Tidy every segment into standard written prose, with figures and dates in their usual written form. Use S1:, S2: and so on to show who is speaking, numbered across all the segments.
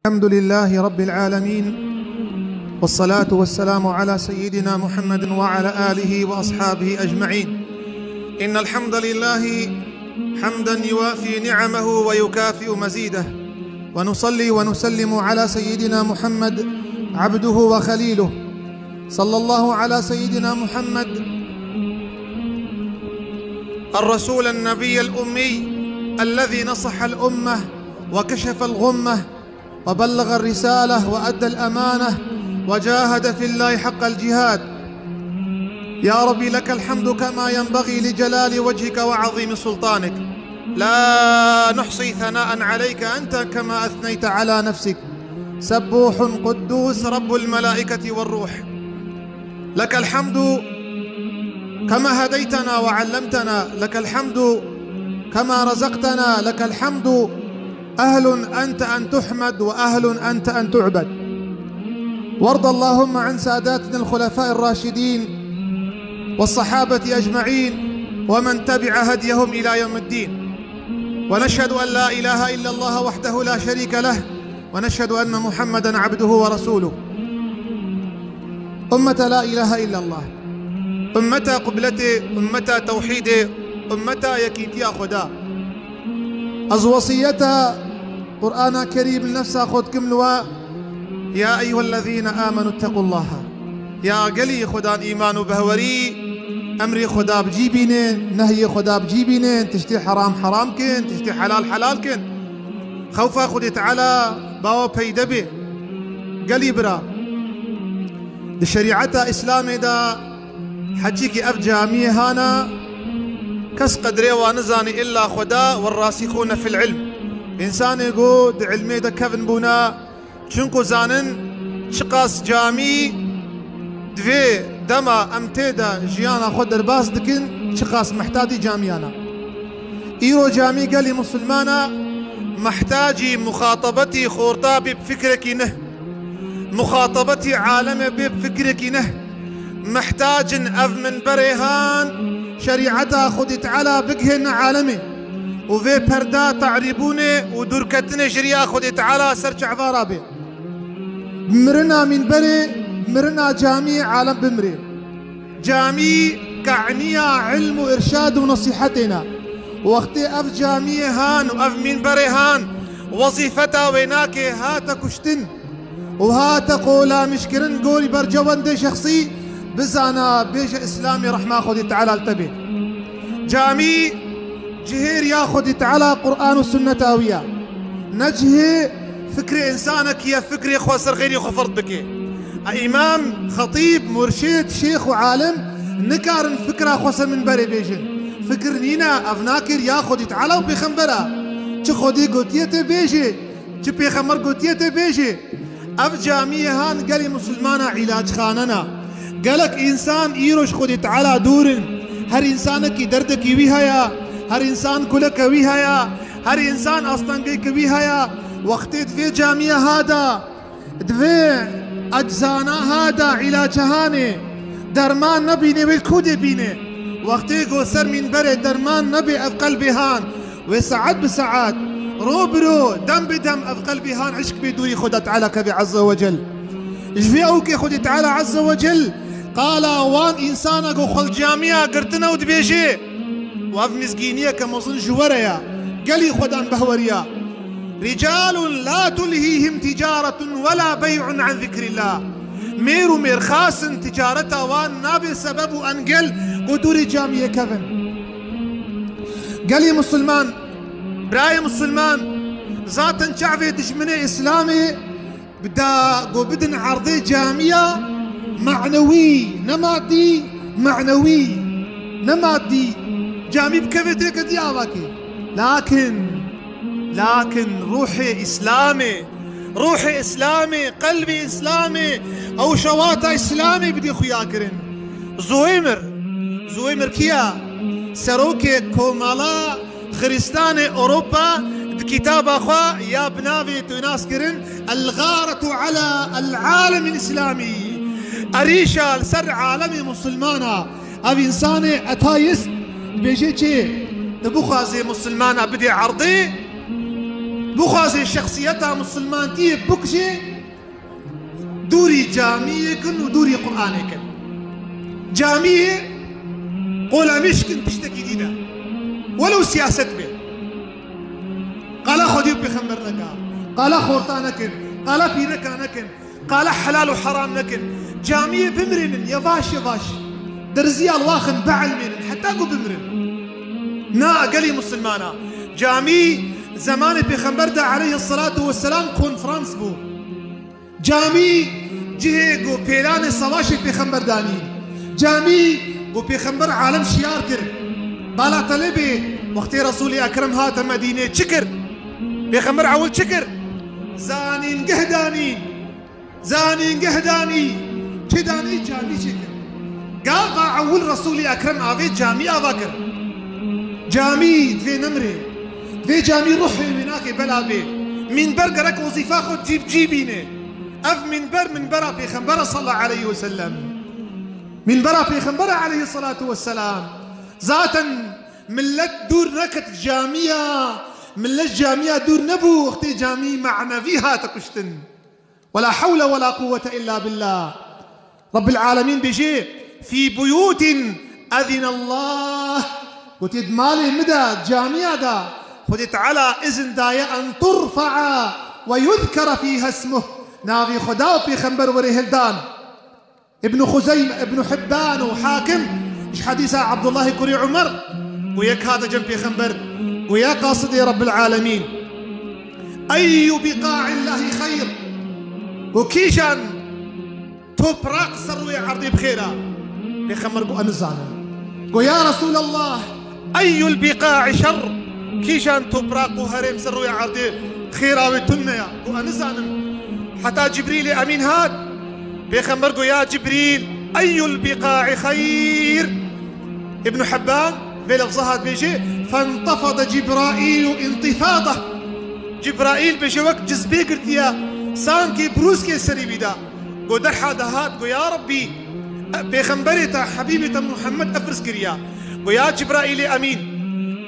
S1: الحمد لله رب العالمين، والصلاة والسلام على سيدنا محمد وعلى آله وأصحابه أجمعين. إن الحمد لله حمدا يوافي نعمه ويكافئ مزيده، ونصلي ونسلم على سيدنا محمد عبده وخليله. صلى الله على سيدنا محمد الرسول النبي الأمي الذي نصح الأمة وكشف الغمة وبلغ الرسالة وأدى الأمانة وجاهد في الله حق الجهاد. يا ربي لك الحمد كما ينبغي لجلال وجهك وعظيم سلطانك، لا نحصي ثناء عليك أنت كما أثنيت على نفسك. سبوح قدوس رب الملائكة والروح، لك الحمد كما هديتنا وعلمتنا، لك الحمد كما رزقتنا، لك الحمد. أهل أنت أن تحمد وأهل أنت أن تعبد. وارض اللهم عن ساداتنا الخلفاء الراشدين والصحابة أجمعين ومن تبع هديهم إلى يوم الدين. ونشهد أن لا إله إلا الله وحده لا شريك له، ونشهد أن محمدا عبده ورسوله. أمة لا إله إلا الله، أمة قبلتي، أمة توحيدي، أمة يكيتيا خدا. از وصيتها قرآن كريم لنفسها خود كملوا: يا أيها الذين آمنوا اتقوا الله. يا قلي خدان إيمان بهوري، أمري خدا بجيبينين، نهي خدا بجيبينين، تشتي حرام حرام كن، تشتي حلال حلال كن، خوفا خدي تعالى باو بيدبي قلي برا لشريعتها إسلامي دا حجيكي أف جامية هانا كس قدري ونزاني إلا خدا والراسخون في العلم. إنسان يقول علمي دا كفن بونا چونكو زانن شقاس جامي دوي دما امتيدا جيانا خود درباس دكن شقاس محتاجي جاميانا. إيرو جامي قالي مسلمانا محتاجي مخاطبتي خورطابي بفكرك نه، مخاطبتي عالمي بفكرك نه، محتاج أف من بريهان شريعتها خدت على بقهن عالمي، وفي بردا تعربوني ودركتنا شريعة خدت على سرش عفارابي. مرنا من بري مرنا جامي عالم بمري، جامي كعنية علم وإرشاد ونصيحتنا. وقتي أف جامي هان وأف من بري هان وظيفتها ويناك هاتا كشتن وهاتا قولا مشكرن قولي برجوان دي شخصي بزانا بيش إسلامي رحمة خدي تعالى التبي. جامي جهير ياخد تعالى قرآن والسنة تاوية، نجهي فكر إنسانك يا فكري خسر غيري خفرت بك. إمام خطيب مرشد شيخ وعالم نكارن فكرة خسر من بري بيجن فكر نينا أفناكر ياخد تعالى وبيخمبرا تخدي قوتيته بيجي تبيخمر قوتيته بيجي. أف جامية هان قالي مسلمانا علاج خاننا، قالك إنسان إيروش خدي تعالى دورن، هر إنسانك دردك ويهايا، هر إنسان كلك ويهايا، هر إنسان أصلاً ويهايا. وقتي دفي جامية هذا دفي أجزانا هذا علاج هاني درمان نبيني والكود بيني. وقتي قوسر من بري درمان نبي أف قلبي هان وسعد بسعاد، روبرو دم بدم أف قلبي هان عشق بدوري خدت على كبي عز وجل. جفي أوكي خدي تعالى عز وجل قال وان إنسانا قو خل جامية قرتنا ودبيجي وأف مسكينية كموصن جوريا قالي خدان بهوريا: رجال لا تلهيهم تجارة ولا بيع عن ذكر الله. ميرو مير خاسن تجارته وان نابي سبب أنقل قدوري جامية كفن. قالي مسلمان براي مسلمان ذاتا شعبي دشمني إسلامي بدا قو بدن عرضي جامية معنوي نمادي، معنوي نمادي جامي بكفتك ديابك، لكن روحي إسلامي، روحي إسلامي، قلبي إسلامي، أو شواتا إسلامي بدي خياكرن. زويمر كيا سروكي كومالا خريستاني أوروبا بكتاب أخوة يا بنافي تناسكرن الغارة على العالم الإسلامي. أريشا سر عالمي مسلمانا أو إنساني أتايست بيجي چه دبوخازي مسلمانا بدي عرضي بخوازي شخصيتها مسلمانتي بكشي دوري جامية كن ودوري قرآن كن جامية قولا مشكن تشتكي دينا ولو سياسة به قال خديب بخمر نكا قال خورتانكن قال في نكن قال حلال وحرام نكن جامية بمرن يضاش درزي الواخن بعل من حتى قو بمرن نا قلي مسلمانا جامي زمان بخمر دا عليه الصلاة والسلام كونفرانس بو جامي جهه قو بيلان صواشي بخمر داني جامي قو بخمر عالم شيار كر بالا طلبي وقت رسولي أكرم هات مدينة شكر بخمر عول شكر زانين قهداني كداني جامي شكر قال عول رسولي أكرم آفي جامي أذاكر جامي في نمري في جامي روحي مناكي بلا بي من برقرك وظيفة خد جيبيني أف من برا في خنبرة صلى الله عليه وسلم من برا في خنبرة عليه الصلاة والسلام ذاتا ملت دور نكت جامية ملت جامية دور نبو اختي جامي معنا فيها تكشتن ولا حول ولا قوة إلا بالله رب العالمين بيجي في بيوت أذن الله وتد مالي مدى جامية دا خدت على إذن دايا أن ترفع ويذكر فيها اسمه نافي خداو في خنبر وريهلدان ابن خزيمة ابن حبان وحاكم مش حديثة عبد الله كري عمر وياك هذا جنب في خنبر ويا قاصدي رب العالمين أي بقاع الله خير وكيشان توبراق سروي عرضي بخيرا في خمر بو أنزانا ويا رسول الله أي البقاع شر كيشان توبراق وهرم سروي عرضي خيرا وتنيا بو أنزانا حتى جبريل أمين هاد بيخمرقوا يا جبريل أي البقاع خير ابن حبان في لفظها بيجي فانتفض جبرائيل انتفاضة جبرائيل بيجي وقت جزبي قرتيا سانكي بروسكي سري بدا قو درحا دهات قو يا ربي بيخمبرتا حبيبتا محمد أفرس قريا قو يا جبرائيل أمين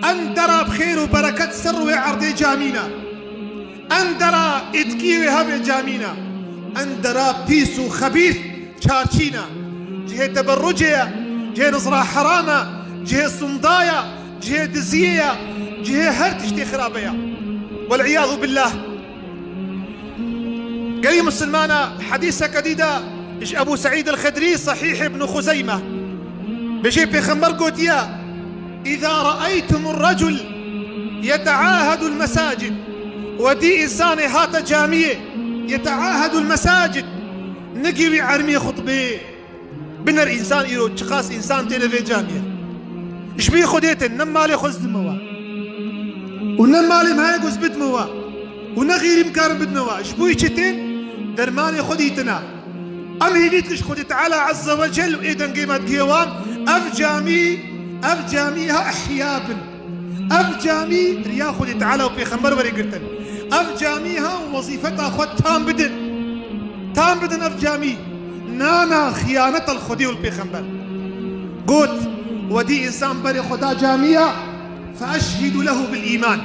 S1: أندرا بخير وبركة سر وعرضي جامينا أندرا إتكي وهب جامينا أندرا بيسو خبيث شارشينا جهة تبرجية جهة نصرة حرامة جهة صندايا جهة دزية جهة هرتشتي خرابية والعياذ بالله قال مسلمانا حديثة كديدة إيش أبو سعيد الخدري صحيح ابن خزيمة بجيب بخمر قوتيا إذا رأيتم الرجل يتعاهد المساجد ودي إنسان هات جامية يتعاهد المساجد نقي عرمي خطبه بنر إنسان إيرو تشخاص إنسان تلفي جامية إيش بيه خديتن نمالي خز دموا ونمالي مهاي قز بدموا ونغير مكار بدنوا إيش بوي شتين درماني خديتنا أم هينيتش خديت على عز وجل وإيدن قيمة قيوان أف جاميها أحياب أف جامي ريا خديت على وبي خمر وري قرتن أف جاميها ووظيفتها خد تام بدن أف جامي نانا خيانة الخدي والبيخمبر قلت ودي إنسان بري خدا جامية فأشهد له بالإيمان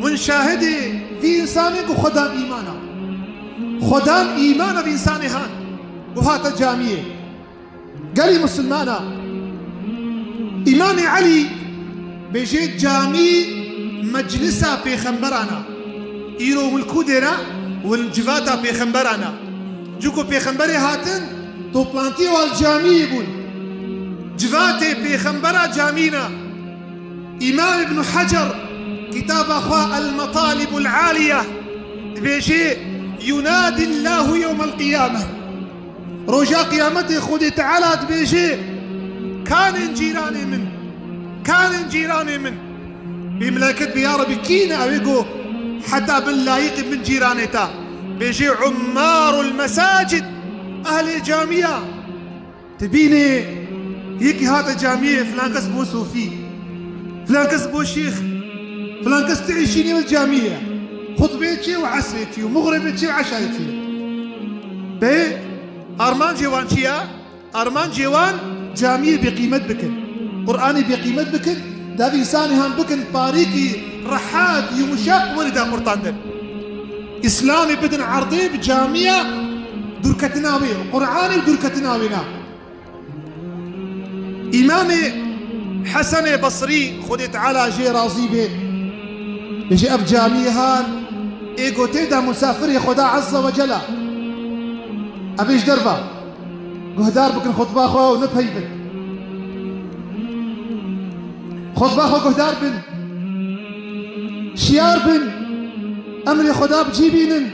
S1: ونشاهده في إنسانك خدام إيمانا في إنسانها وهات جامية قالي مسلمانا إمام علي بيجيت جامي مجلسة بيخمبرانا إيرو والكودرة والجفاتا بيخمبرانا جوكو بيخمبري هاتن تو بلانتي والجامي يقول جفاتي بيخمبرا جامينا إمام ابن حجر كتاب أخوة المطالب العالية بيجي ينادي الله يوم القيامة رجاء قيامته خذ تعالى بيجي كان جيراني من بملكة بيا ربي كينا أويقو حتى باللايق من جيرانتا بيجي عمار المساجد أهل الجامية تبيني هيك هذا جامية فلان كسبو صوفي فلان كسبو شيخ فلان كس تعيشيني بالجامية خطبتي وعسيتي ومغربتي وعشايتي بي أرمان جيوان شيا أرمان جيوان جامية بقيمة بكن قرآني بقيمة بكن دا إنسان هان بكن باريكي رحاد يمشق ولدا قرطاندن إسلامي بدن عرضي بجامية دركتناوي قرآني دركتناوينا إمامي حسن بصري خدت على جي راضي به يجي أب جامية هان إيقو تيدا مسافري خدا عز وجل أبيش دربا قهدار بكن خطبا خوا ونبهيبن خطبا خوا قهدار بن شيار بن أمري خدا بجيبينن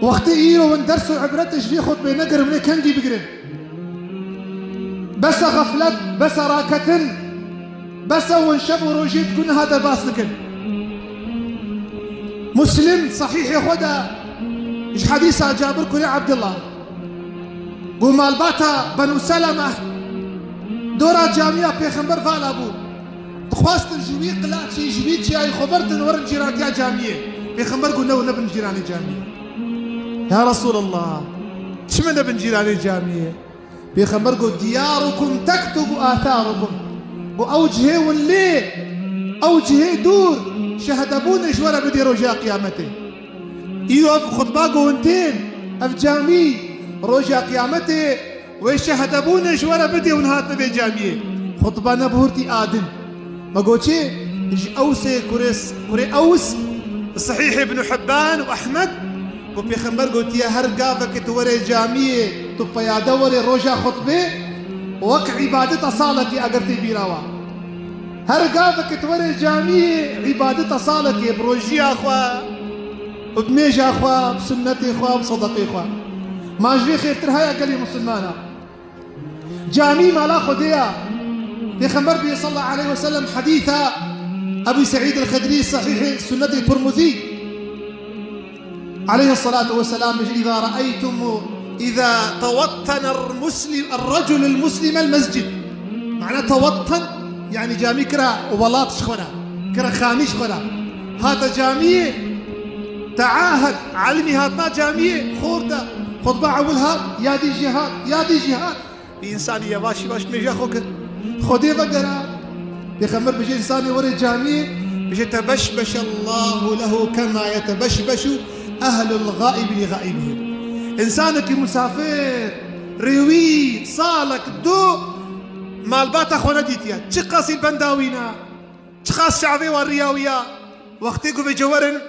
S1: وقت إيرو وندرسوا عبرتش في خطبة نقر من كندي بقرن بس غفلت بس راكتن بس ونشب وروجيت كن هذا باس لكن مسلم صحيح يا خدا إيش حديثة جابركم يا عبد الله قوم الباتا بنو سلمة دورا جامعة بيخنبر فالابو تخواست الجوي قلات شي جبيت شي اي خبرتن ورن جيران يا جامعة بيخنبر قول لو نبن جيران جامعة يا رسول الله شمن نبن جيران جامعة بيخنبر قول دياركم تكتب آثاركم وأوجهي واللي أوجهي دور شهدبون شورا بدي رجاء قيامته إيوه خطباقه وانتين أف جامي رجاء قيامته ويشهدبون شورا بدي ونهات نبي جامية خطبانا بهورتي آدم ما قلت شيء أوسي كوري أوس صحيح ابن حبان وأحمد وبيخنبر قلت يا هرقافك توري جامية تبا يا دوري رجاء خطبه وك عبادة صالتي أقرتي بيراوا هرقافك توري جامية عبادة صالتي بروجي أخوة وبميج أخوة بسنتي أخوة بصدقي أخوة ما جفي خير ترهايا قال لي مسلمانا جامي ما لا خديا بيخنبر بي صلى الله عليه وسلم حديث أبي سعيد الخدري صحيح سنة الترمذي عليه الصلاة والسلام إذا توطن الرجل المسلم المسجد معناه توطن يعني جامي كرا وبلاط شخونا كرا خامي شخونا هذا جامي تعاهد علمي هاتنا جامي خورده خطبة عولها يا دي جهاد الإنسان يباشي باش ميجا خوك خدي بقرا بيخمر بيجي إنسان وري جامي بيجي تبشبش الله له كما يتبشبش أهل الغائب لغائبهم إنسانك مسافر روي صالك دو مالبات أخوانا ديتيا تشقاس البنداوينا تشقاس شعبي والرياوية وقتيكو في جوارن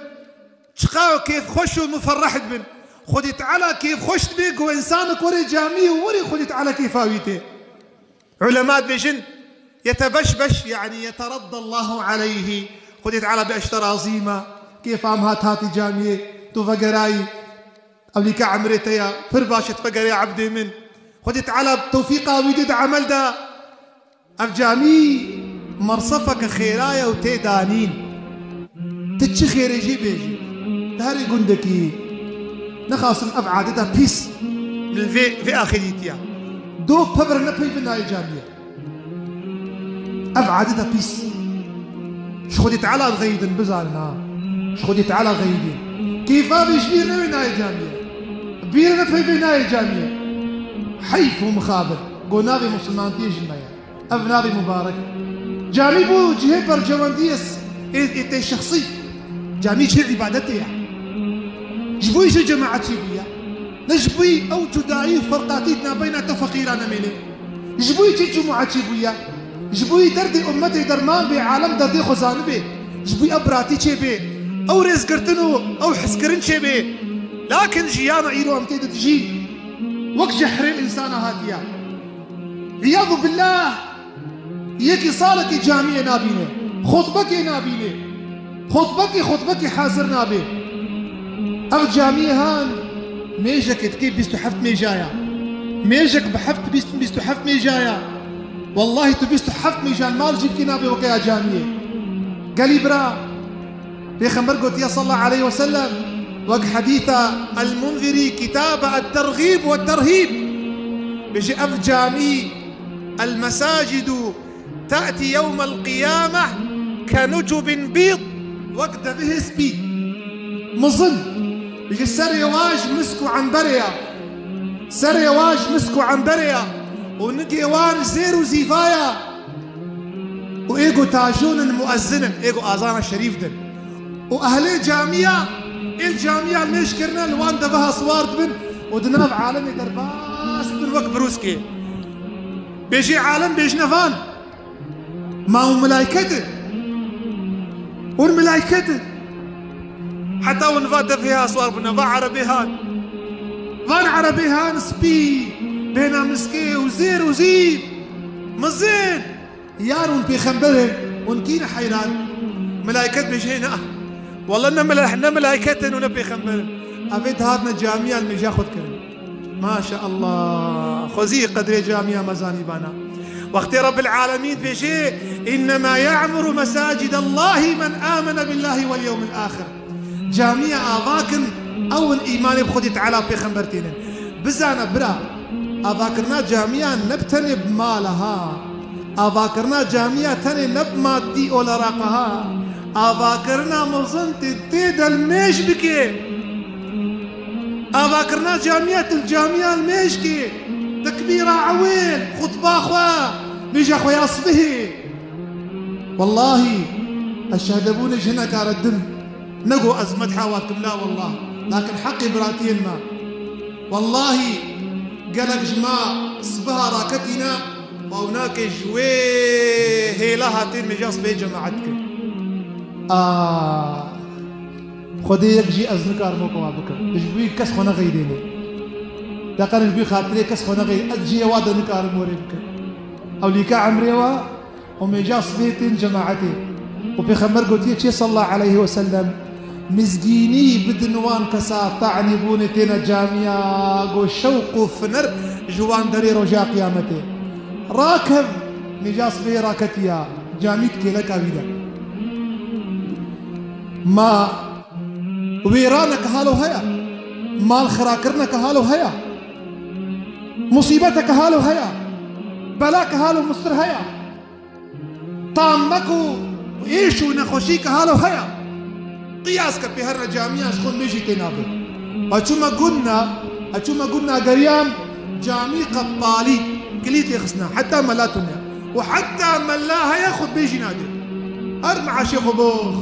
S1: تشقاو كيف خشوا مفرحت بن خدت على كيف خشت بيك وإنسانك وري جامي وري خدت على كيفاويته علماء بيجن يتبشبش يعني يترضى الله عليه خدت على بأشتر عظيمة كيف عمهات هاتي جامية تفقراي أوليك عمرتيا فرباشت فقر يا عبدي من خدت على توفيقا ويدد عمل دا أفجامي مرصفك خيرايا وتيدانين تتشي خير يجي بيجي دهاري قندكي نخاصم أفعادتها بيس من في آخريتيا دو ببر نبي في النهاية جامية أفعادتها بيس شخدت على الغيدن بزارنا شخدت على غيدن كيف بيشبير نبي نهاية جامية بير نبي في نهاية جامية حيف ومخابر قو نابي مسلمان تيجي مايا أف نابي مبارك جامي بو جهبر جوانديس إنت شخصي جامي شيء عبادتي يعني جبوي شي جماعة بيا نجبوي أو جدائي فرقاتيتنا بين تفقيرانا مني جبوي شي جماعة بيا جبوي دردي أمتي درمان بي عالم دردي خزان بي جبوي أبراتي شي بي أو رزقرتنو أو حسكرن شي بي لكن جيانا إيرو أمتي تجي وقت جحر الإنسان هاتيا عياذ بالله يكي صالك جامعة نابينه خطبك نابينه خطبك حاضر نابي أغ جامعة هان ميجك تكيب بيستحفت ميجايا ميجك بحفت بيستحفت ميجايا والله تبيستحفت ميجان مال جيب كي نابي وقيا جامعة قالي برا بيخمبر قلت يا صلى الله عليه وسلم وقت حديث المنذري كتاب الترغيب والترهيب بيجي أف جامي المساجد تأتي يوم القيامة كنجب بيض وقت به سبي مظن بيجي سريواج مسكو عنبريا ونقيوان زير وزيفايا وإيجو تاجون مؤذنا إيجو آذان الشريف دن وأهل جامعة الجامعة المشكرنا الوان دفها صوارد بن ودناف عالمي درباس بن وقت بروسكي بيجي عالم بيجي نفان ما هو ملايكته والملايكته حتى ونفاد فيها صوار بنا فان عربي هان سبي بينا مسكي وزير وزير مزين يارون بيخبرهم ونكين حيران ملايكت بيجينا والله إننا ملايكتن ونبي خبرهم أبيت هاتنا جامعة المجا خد كرم ما شاء الله خزي قدر جامعة مزاني بانا وقت رب العالمين بيجي إنما يعمر مساجد الله من آمن بالله واليوم الآخر جامعة آذاكن أول إيمان بخدي تعالى بيخبرتين بزانا برا أذاكرنا جامعة نبتني بمالها أذاكرنا جامعة تاني نب مادي ولا راقها أذاكرنا مظنت التيد الميش بكي أذاكرنا الجامعة الميشكي تكبيرة عويل خطبة أخوة بيجي أخوة أصبه والله الشهدبون جهنا كاردن نقو أزمت حواتكم لا والله لكن حقي براتين ما والله قالك جماع صبها راكتنا وهناك جويه هيلها تين مجاص بي جماعتك خدي يجي أزنكار موكوا بك جبوي كس خونا غيديني دقان جبوي خاطري كس خونا غيد أجي وادا نكار موري بك أو ليكا عمريوا ومجاص بيتين جماعتي وبيخمر قلت صلى الله عليه وسلم مزجيني بدنوان كسا طعني بونتنا جامعة قو شوق فنر جوان دري رجاء قيامته راكب نجاس بي راكتيا جامعتك لك بيدا ما ويرانك هالو هيا مال خراكرنك هالو هيا مصيبتك هالو هيا بلاك هالو مستر هيا طامكو وإيشو نخوشيك هالو هيا قياسك بهر جامعة شخون بيجي تنابه أشوما قلنا قريام جامعة قبالي قليت يخصنا حتى ملاتنا وحتى ملاها ياخذ بيجي نادي أر مع شيخ بوخ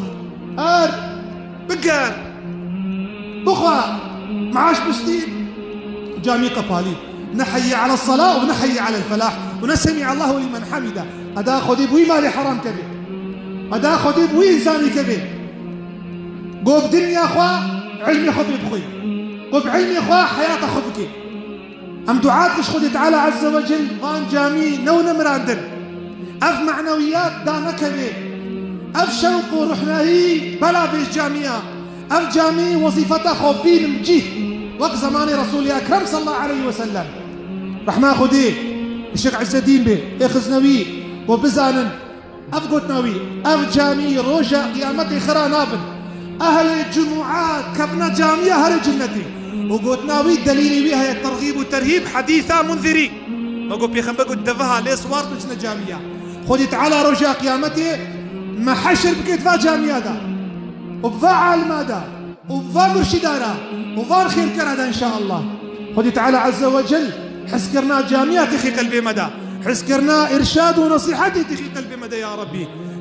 S1: أر بقر بخوا معاش بستين جامعة قبالي نحيي على الصلاة ونحيي على الفلاح ونسمع الله لمن حمده أدا خدي بوي مالي حرام كبير أدا خدي بوي إنساني كبير قوب دنيا أخوة علمي خبي بخوي قوب علمي أخوة حياة خبكي أم دعاة لش خدي تعالى عز وجل غان جامي نونا مراندن أف معنويات دانا كبير أف شوق رحنا هي بلا بيش جامية أف جامي وظيفته خوبين مجيه وقت زمان رسول أكرم صلى الله عليه وسلم رحمة خدي الشيخ عز الدين بي إخزنوي وبزانن أف قوتناوي أف جامي روجا قيامتي خرا نابن أهل الجمعات كبنا جامية هل جنتي وقوتناوي دليلي بها الترغيب والترهيب حديثة منذري وقوت بيخم بقوت دفها ليه صوار نجنا جامية خدي تعالى رجاء قيامتي ما حشر بكيت فا جامية دا وبفا عالما دا وبفا مرشدا دا وبفا خير كردا إن شاء الله خدي تعالى عز وجل حسكرنا جامية تخي قلبي مدى حسكرنا إرشاد ونصيحتي تخي قلبي مدى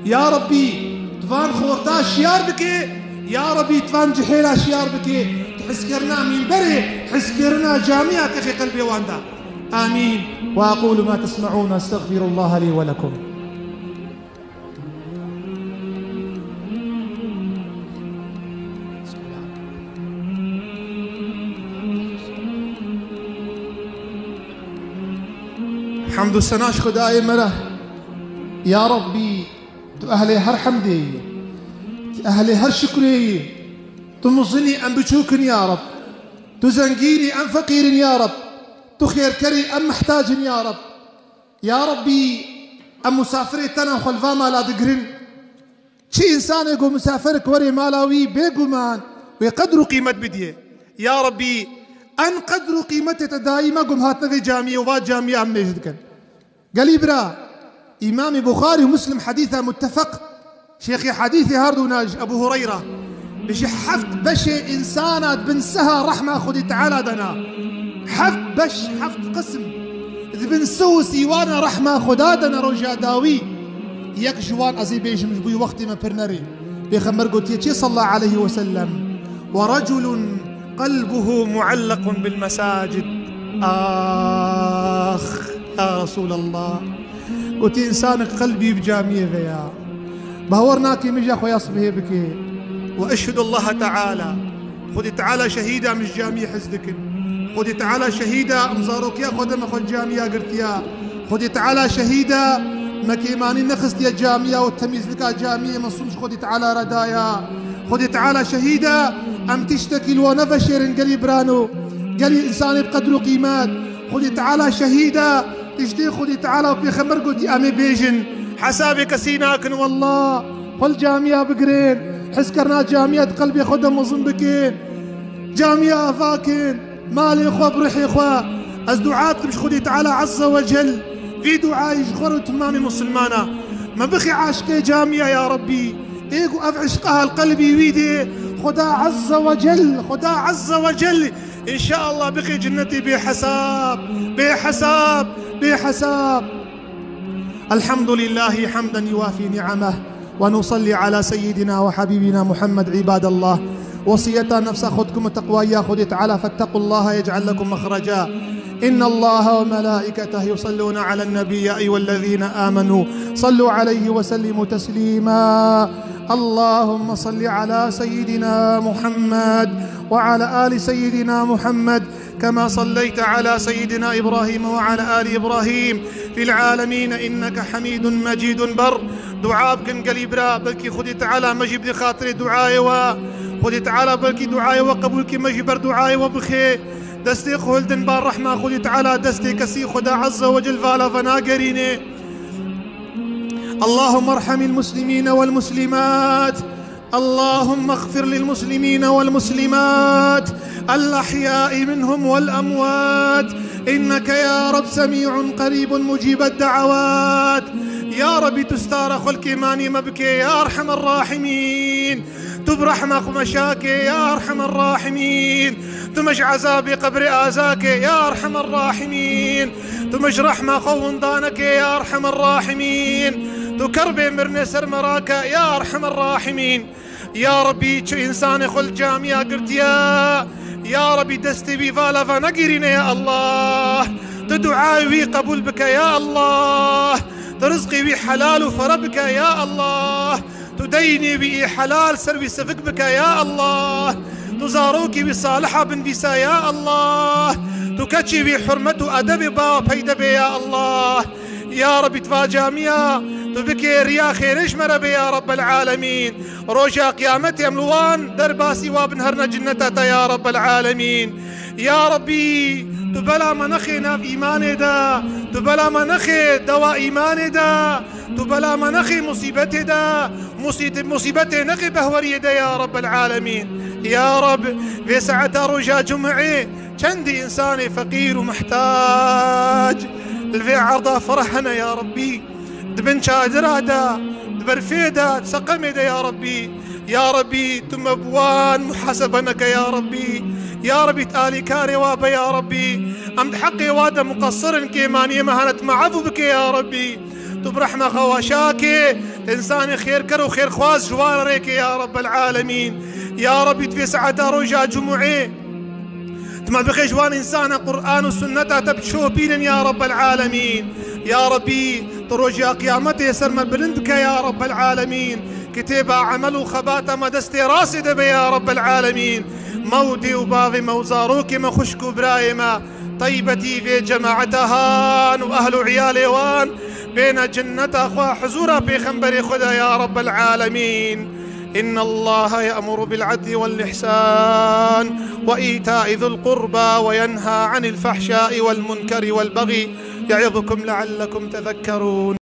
S1: يا ربي تفان خورتا شيار بكي يا ربي تفان جحيلا شيار بكي تحسكرنا من بري حسكرنا جامعة تخي قلبي واندا آمين وأقول ما تسمعون أستغفر الله لي ولكم حمد السناش خداي مره يا ربي تأهلي هر حمدي أهلي هر شكري تمصني أم بشوكن يا رب تزنقيني أم فقير يا رب تخير كري أم محتاج يا رب يا ربي أم مسافري تنا خلفا ما لا دقرن شي إنسان يقول مسافرك وري مالاوي بيقومان ويقدروا قيمة بديه يا ربي أن قدروا قيمته دائما قم هاتنا في جامعة وفات جامعة أم يجدكن قال برا إمام بخاري ومسلم حديثه متفق شيخي حديثي هاردو ناج أبو هريرة بشي حفت بشي إنسانات بنسها رحمة خدي تعالى دنا حفت قسم إذ بنسو سيوانا رحمة خدادنا رجا داوي يك جوان أزي بيجمش بوي وقت ما برنري بيخمر قلت صلى الله عليه وسلم ورجل قلبه معلق بالمساجد. آخ يا رسول الله قلت إنسانك قلبي بجامية ذيا بهورناكي مجا خويا صبيه بكي وأشهد الله تعالى خذي تعالى شهيدة مش جامية حزدك خذي تعالى شهيدة مزاروك يا خذ ما خذ جامية قرتيا خذي تعالى شهيدة مكيماني نخست يا جامية والتمييز لك جامية ما صمش خذي تعالى ردايا خذي تعالى شهيدة أم تشتكي لو نفشر قلي برانو قلي إنسان بقدر قيمات خذي تعالى شهيدة تجدي خذي تعالى وفي خمر قلتي أمي بيجن حسابك سيناكن والله قل جامية بقرين حسكرنا جامية قلبي خدم وظن بكين جامية فاكين مالي إخوة بروحي إخوة أز دعاتكم مش خذي تعالى عز وجل في دعاء يشخر تمامي مسلمانا ما بخي عاشقي جامية يا ربي إيقو أفعشقها القلب ويدي خدا عز وجل خدا عز وجل إن شاء الله بخي جنتي بحساب بحساب بحساب. الحمد لله حمدا يوافي نعمه ونصلي على سيدنا وحبيبنا محمد. عباد الله وصية نفس أخذكم التقوى ياخذ تعالى فاتقوا الله يجعل لكم مخرجا. إن الله وملائكته يصلون على النبي يا أيها الذين آمنوا صلوا عليه وسلموا تسليما. اللهم صل على سيدنا محمد وعلى آل سيدنا محمد كما صليت على سيدنا إبراهيم وعلى آل إبراهيم في العالمين إنك حميد مجيد بر. دعاء بكن قليبرا بلكي خذي تعالى مجيب دي خاطري دعائي وخذي تعالى بلكي دعائي وقبولك مجيبر دعائي وبخي دستي خلدن بار رحمة خذي تعالى دستي كسي خدا عز وجل فالا فناقريني. اللهم ارحم المسلمين والمسلمات اللهم اغفر للمسلمين والمسلمات الأحياء منهم والأموات إنك يا رب سميع قريب مجيب الدعوات. يا رب تستار خلق ماني مبكي يا أرحم الراحمين تب رحمة مشاكي يا أرحم الراحمين تمج عذابي قبر آزاك يا أرحم الراحمين تمج رحمة خون دانك يا أرحم الراحمين تكربي مرني سر مراك يا أرحم الراحمين. يا ربي شو إنسان خل جامية قلت يا ربي دستي بفالا فنقرين يا الله تدعاوي قبول بك يا الله ترزقي بي حلال فربك يا الله تديني بي حلال سروي سفك بك يا الله تزاروك بصالحة بن بيسا يا الله تكتشي بحرمة أدب با بيدب يا الله. يا رب تفا جامية تبكي ريا خيرش مربي يا رب العالمين روجا قيامتي أملوان درباسي وابنهرنا جنتها يا رب العالمين. يا ربي تبلا منخي ناف إيماني دا تبلا منخي دواء إيماني دا تبلا منخي مصيبتي دا مصيبتي نخي بهوري دا يا رب العالمين. يا رب في ساعة رجا جمعي كندي إنساني فقير ومحتاج الفي عرضة فرحنا يا ربي دبن شادرة دا دبرفيدا تسقمي دا يا ربي. يا ربي تم بوان محاسبنك يا ربي يا ربي تالي كاري وابا يا ربي أمد حقي وادا مقصر كيماني مهنت معذو بك يا ربي تبرحمة خواشاكي إنساني خير كرو خير خواز جوار ريك يا رب العالمين. يا ربي تفي سعادة رجا جمعي تما بخي جوان إنسان قرآن وسنة تبتشو بين يا رب العالمين. يا ربي ترجع قيامتي سرما بلندك يا رب العالمين كتابة عمل وخباتة مدستي راسي دبي يا رب العالمين مودي وباغي موزاروكي ما خشكو برايمة طيبتي في جماعتها وأهل عيالي وان بين جنة أخوة حزورة في خنبري خدا يا رب العالمين. إن الله يأمر بالعدل والإحسان وإيتاء ذي القربى وينهى عن الفحشاء والمنكر والبغي يعظكم لعلكم تذكرون.